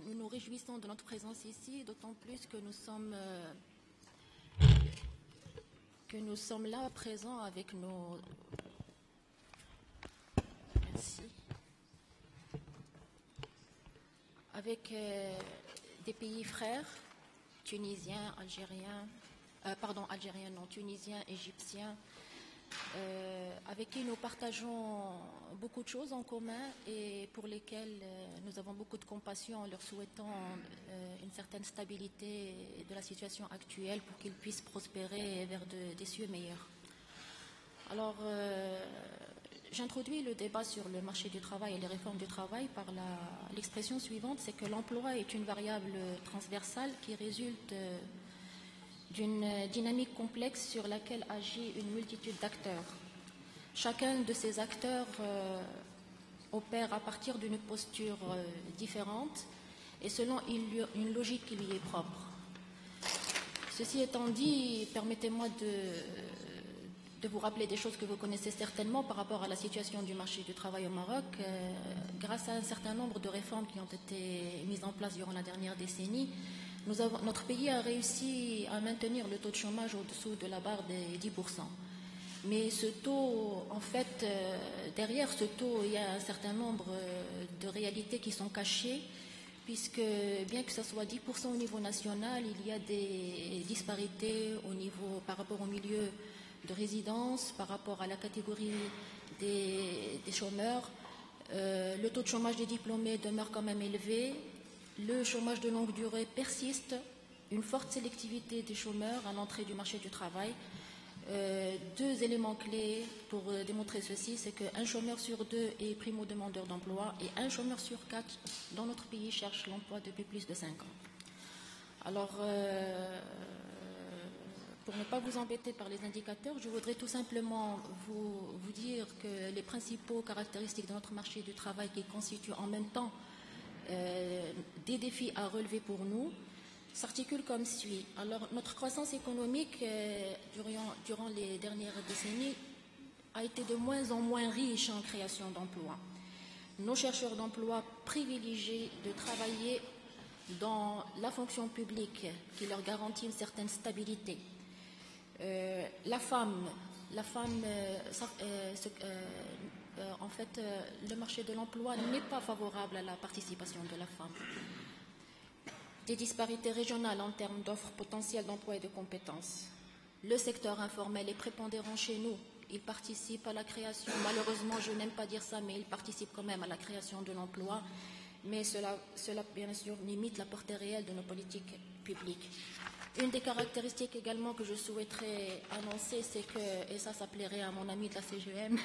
nous nous réjouissons de notre présence ici, d'autant plus que nous sommes là présents avec nos... Merci. Avec des pays frères, tunisiens, tunisiens, égyptiens, avec qui nous partageons beaucoup de choses en commun et pour lesquels nous avons beaucoup de compassion en leur souhaitant une certaine stabilité de la situation actuelle pour qu'ils puissent prospérer vers des cieux meilleurs. Alors, j'introduis le débat sur le marché du travail et les réformes du travail par l'expression suivante, c'est que l'emploi est une variable transversale qui résulte d'une dynamique complexe sur laquelle agit une multitude d'acteurs. Chacun de ces acteurs opère à partir d'une posture différente et selon une logique qui lui est propre. Ceci étant dit, permettez-moi de vous rappeler des choses que vous connaissez certainement par rapport à la situation du marché du travail au Maroc. Grâce à un certain nombre de réformes qui ont été mises en place durant la dernière décennie, notre pays a réussi à maintenir le taux de chômage au-dessous de la barre des 10%. Mais ce taux, en fait, derrière ce taux, il y a un certain nombre de réalités qui sont cachées, puisque bien que ce soit 10% au niveau national, il y a des disparités par rapport au milieu de résidence, par rapport à la catégorie des chômeurs. Le taux de chômage des diplômés demeure quand même élevé. Le chômage de longue durée persiste, une forte sélectivité des chômeurs à l'entrée du marché du travail. Deux éléments clés pour démontrer ceci, c'est qu'un chômeur sur deux est primo-demandeur d'emploi et un chômeur sur quatre dans notre pays cherche l'emploi depuis plus de 5 ans. Alors, pour ne pas vous embêter par les indicateurs, je voudrais tout simplement vous dire que les principaux caractéristiques de notre marché du travail qui constituent en même temps des défis à relever pour nous s'articulent comme suit. Alors, notre croissance économique durant les dernières décennies a été de moins en moins riche en création d'emplois. Nos chercheurs d'emploi privilégient de travailler dans la fonction publique qui leur garantit une certaine stabilité. En fait, le marché de l'emploi n'est pas favorable à la participation de la femme. Des disparités régionales en termes d'offres potentielles d'emploi et de compétences. Le secteur informel est prépondérant chez nous. Il participe à la création, malheureusement je n'aime pas dire ça, mais il participe quand même à la création de l'emploi. Mais cela bien sûr limite la portée réelle de nos politiques publiques. Une des caractéristiques également que je souhaiterais annoncer, c'est que, et ça plairait à mon ami de la CGM,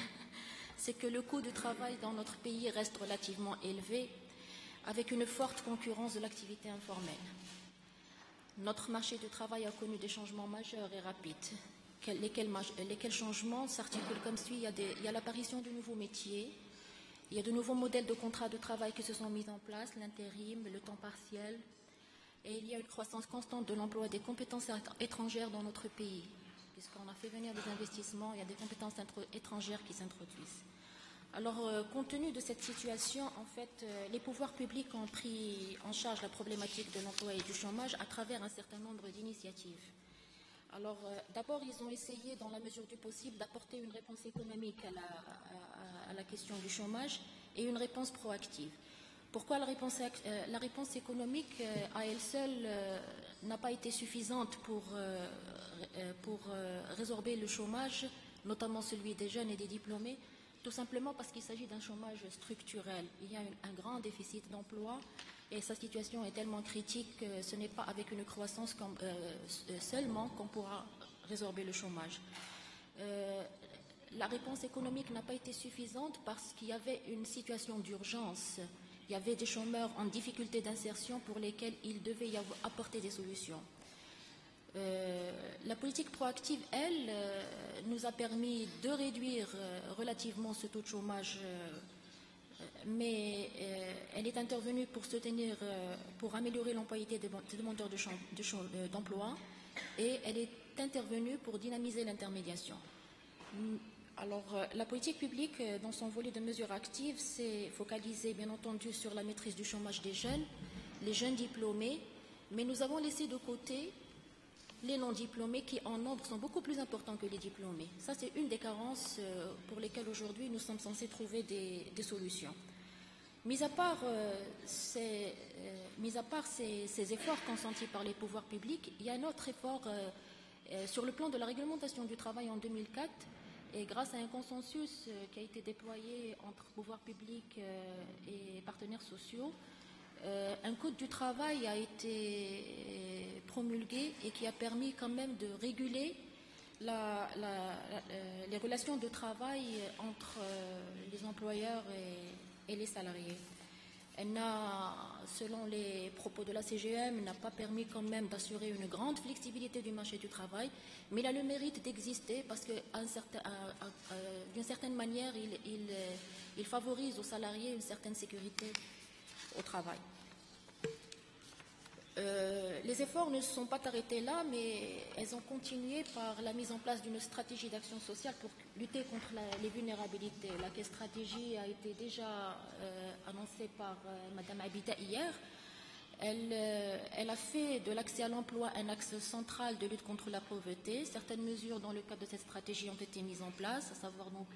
c'est que le coût du travail dans notre pays reste relativement élevé, avec une forte concurrence de l'activité informelle. Notre marché du travail a connu des changements majeurs et rapides. Lesquels changements s'articulent comme suit. Il y a l'apparition de nouveaux métiers, il y a de nouveaux modèles de contrats de travail qui se sont mis en place, l'intérim, le temps partiel, et il y a une croissance constante de l'emploi des compétences étrangères dans notre pays. Puisqu'on a fait venir des investissements, il y a des compétences étrangères qui s'introduisent. Alors, compte tenu de cette situation, en fait, les pouvoirs publics ont pris en charge la problématique de l'emploi et du chômage à travers un certain nombre d'initiatives. Alors, d'abord, ils ont essayé, dans la mesure du possible, d'apporter une réponse économique à la question du chômage et une réponse proactive. Pourquoi la réponse économique, à elle seule, n'a pas été suffisante pour résorber le chômage, notamment celui des jeunes et des diplômés? Tout simplement parce qu'il s'agit d'un chômage structurel. Il y a un grand déficit d'emploi et sa situation est tellement critique que ce n'est pas avec une croissance seulement qu'on pourra résorber le chômage. La réponse économique n'a pas été suffisante parce qu'il y avait une situation d'urgence. Il y avait des chômeurs en difficulté d'insertion pour lesquels il devait y apporter des solutions. La politique proactive, elle, nous a permis de réduire relativement ce taux de chômage, mais elle est intervenue pour soutenir, pour améliorer l'employabilité des demandeurs d'emploi, et elle est intervenue pour dynamiser l'intermédiation. Alors, la politique publique, dans son volet de mesures actives, s'est focalisée, bien entendu, sur la maîtrise du chômage des jeunes, les jeunes diplômés, mais nous avons laissé de côté les non-diplômés qui en nombre sont beaucoup plus importants que les diplômés. Ça, c'est une des carences pour lesquelles aujourd'hui nous sommes censés trouver des solutions. Mis à part ces efforts consentis par les pouvoirs publics, il y a un autre effort sur le plan de la réglementation du travail en 2004, et grâce à un consensus qui a été déployé entre pouvoirs publics et partenaires sociaux, un code du travail a été promulgué et qui a permis quand même de réguler les relations de travail entre les employeurs et les salariés. Elle n'a, selon les propos de la CGM, n'a pas permis quand même d'assurer une grande flexibilité du marché du travail, mais il a le mérite d'exister parce que, d'une certaine manière, il favorise aux salariés une certaine sécurité au travail. Les efforts ne se sont pas arrêtés là, mais elles ont continué par la mise en place d'une stratégie d'action sociale pour lutter contre les vulnérabilités. Laquelle stratégie a été déjà annoncée par Mme Abida hier. Elle a fait de l'accès à l'emploi un axe central de lutte contre la pauvreté. Certaines mesures dans le cadre de cette stratégie ont été mises en place, à savoir donc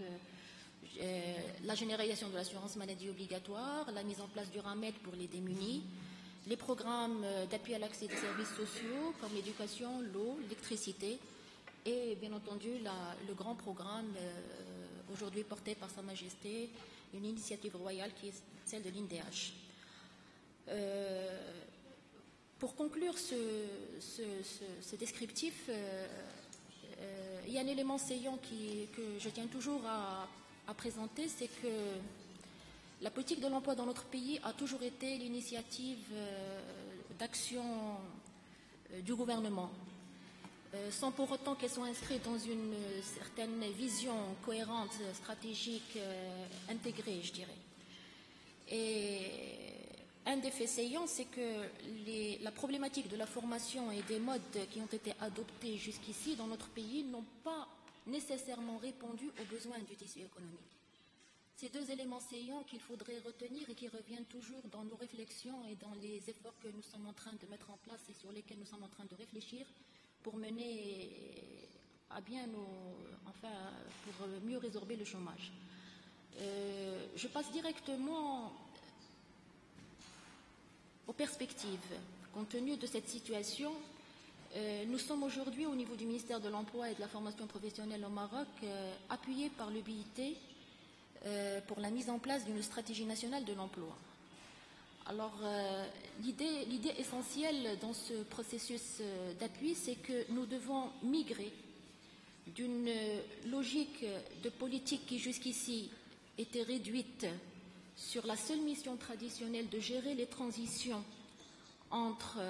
la généralisation de l'assurance maladie obligatoire, la mise en place du RAMED pour les démunis, les programmes d'appui à l'accès des services sociaux comme l'éducation, l'eau, l'électricité et bien entendu le grand programme aujourd'hui porté par Sa Majesté, une initiative royale qui est celle de l'INDH. Pour conclure ce descriptif, il y a un élément saillant que je tiens toujours à présenter, c'est que la politique de l'emploi dans notre pays a toujours été l'initiative d'action du gouvernement, sans pour autant qu'elle soit inscrite dans une certaine vision cohérente, stratégique, intégrée, je dirais. Et un des faits saillants, c'est que la problématique de la formation et des modes qui ont été adoptés jusqu'ici dans notre pays n'ont pas nécessairement répondu aux besoins du tissu économique. Ces deux éléments saillants qu'il faudrait retenir et qui reviennent toujours dans nos réflexions et dans les efforts que nous sommes en train de mettre en place et sur lesquels nous sommes en train de réfléchir pour mener à bien pour mieux résorber le chômage. Je passe directement aux perspectives. Compte tenu de cette situation, nous sommes aujourd'hui au niveau du ministère de l'Emploi et de la formation professionnelle au Maroc appuyés par le BIT pour la mise en place d'une stratégie nationale de l'emploi. Alors, l'idée essentielle dans ce processus d'appui, c'est que nous devons migrer d'une logique de politique qui jusqu'ici était réduite sur la seule mission traditionnelle de gérer les transitions entre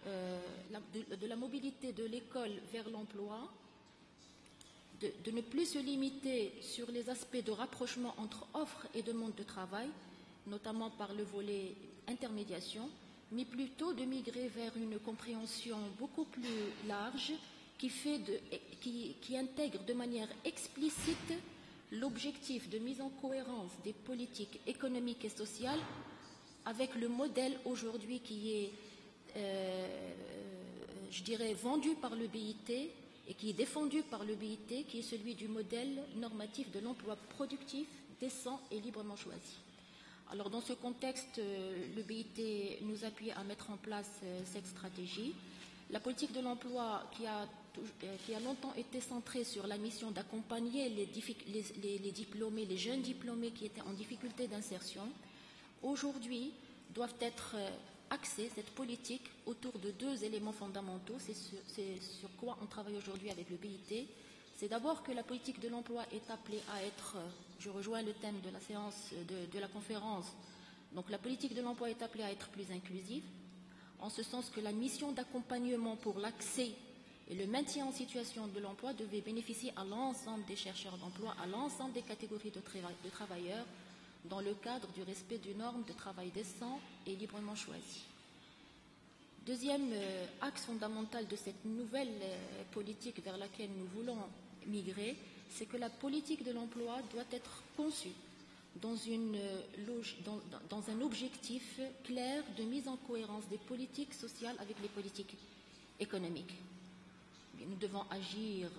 de la mobilité de l'école vers l'emploi, de ne plus se limiter sur les aspects de rapprochement entre offre et demande de travail, notamment par le volet intermédiation, mais plutôt de migrer vers une compréhension beaucoup plus large qui intègre de manière explicite l'objectif de mise en cohérence des politiques économiques et sociales avec le modèle aujourd'hui qui est, je dirais, vendu par le BIT et qui est défendu par le BIT, qui est celui du modèle normatif de l'emploi productif, décent et librement choisi. Alors, dans ce contexte, le BIT nous appuie à mettre en place cette stratégie. La politique de l'emploi qui a longtemps été centrée sur la mission d'accompagner les diplômés, les jeunes diplômés qui étaient en difficulté d'insertion, aujourd'hui doivent être axer cette politique autour de deux éléments fondamentaux. C'est sur quoi on travaille aujourd'hui avec le BIT. C'est d'abord que la politique de l'emploi est appelée à être, je rejoins le thème de la séance de la conférence, donc la politique de l'emploi est appelée à être plus inclusive, en ce sens que la mission d'accompagnement pour l'accès et le maintien en situation de l'emploi devait bénéficier à l'ensemble des chercheurs d'emploi, à l'ensemble des catégories de travailleurs, dans le cadre du respect des normes de travail décent et librement choisi. Deuxième axe fondamental de cette nouvelle politique vers laquelle nous voulons migrer, c'est que la politique de l'emploi doit être conçue dans un objectif clair de mise en cohérence des politiques sociales avec les politiques économiques. Nous devons agir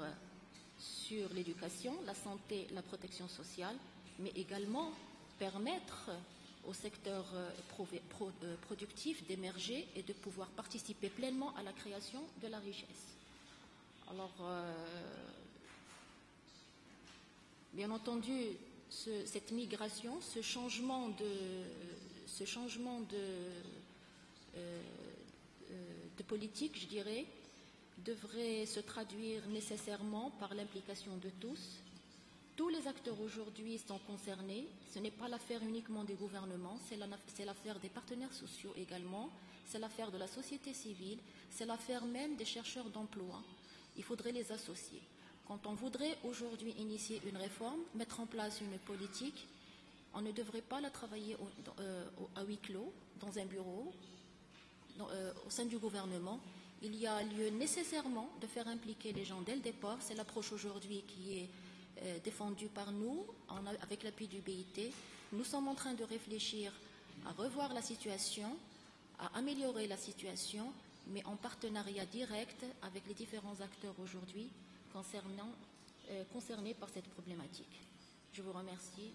sur l'éducation, la santé, la protection sociale, mais également permettre au secteur productif d'émerger et de pouvoir participer pleinement à la création de la richesse. Alors, bien entendu, cette migration, ce changement de politique, je dirais, devrait se traduire nécessairement par l'implication de tous. Tous les acteurs aujourd'hui sont concernés. Ce n'est pas l'affaire uniquement des gouvernements, c'est l'affaire des partenaires sociaux également, c'est l'affaire de la société civile, c'est l'affaire même des chercheurs d'emploi. Il faudrait les associer. Quand on voudrait aujourd'hui initier une réforme, mettre en place une politique, on ne devrait pas la travailler à huis clos, dans un bureau, au sein du gouvernement. Il y a lieu nécessairement de faire impliquer les gens dès le départ. C'est l'approche aujourd'hui qui est défendue par nous, avec l'appui du BIT. Nous sommes en train de réfléchir à revoir la situation, à améliorer la situation, mais en partenariat direct avec les différents acteurs aujourd'hui concernés par cette problématique. Je vous remercie.